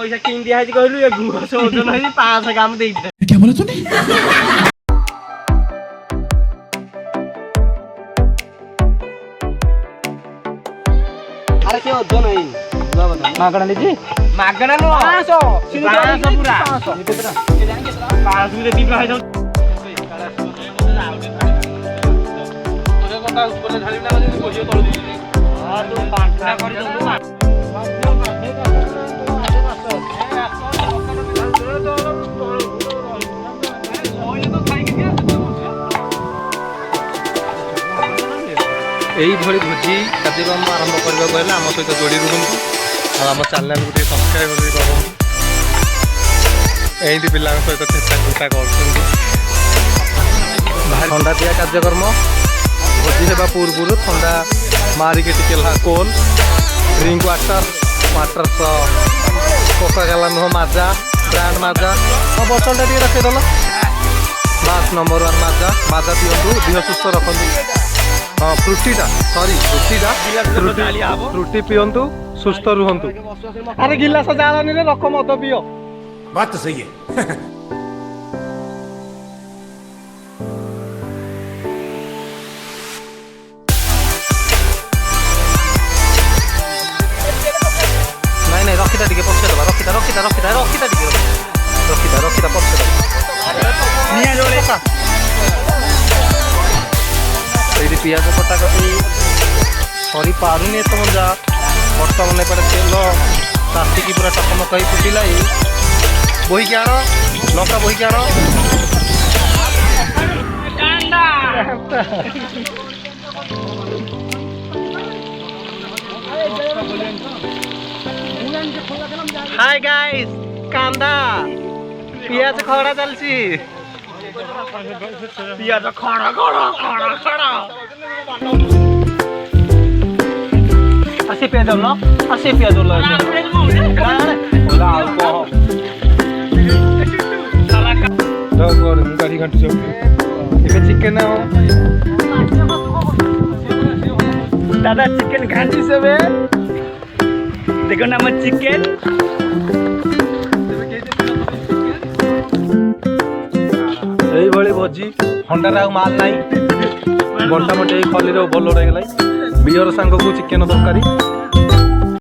पैसा किन दिया कहलु ये गुस ओजन है 5 ग्राम दे दे क्या बोला तूने अरे के ओजन है बुआ बता मागणा लीजी मागणा नो 500 पूरा 500 के जान के 500 दे दी है जाऊ कोटा ऊपर ढाली ना जे कोजियो तोड़ दी हां तू पांठा कर दो यही भोजी कार्यक्रम आरंभ करने को आम सहित जोड़ी रुहतु आम चैनल को सब्सक्राइब करूँ यही पिला सहित चेष्टा चेष्टा कर ठंडा दिया कार्यक्रम भोजी होगा पूर्व ठंडा मारिके टिके cold drink water water Coca Cola नुह माजा ब्रांड माजा हाँ बोतल टी रखीदेल लास्ट नंबर 1 माजा माजा पिंटू देह सुस्थ रखु हाँ फ्रुटीटा सॉरी फ्रुटी पियंतु सुस्थ रुहंतु अरे गिलास जालानी रे रख मत पियो बात तो सही है नहीं रखीटा टिके पछे दबा रखीटा पछे दबा निया जोड़े ये पियाज कटाकटी सरी पारुनी एत मजा बर्तमान एपटे तेल तातिकी पूरा टकमक ही फुटिला बोहिकी आण लंका बोहिकी आण हाय गाइस कांदा पियाज खड़ा चलसी पियाज खड़ा असे पियाज लो गाड़ी घंटे चिकेन दादा चिकेन घाटी से देखो ना मत चिकेन यही भोजी ठंडार माल ना बंटा मटे खली बोलोड हो गला बियर सांग को चिकेन तरकारी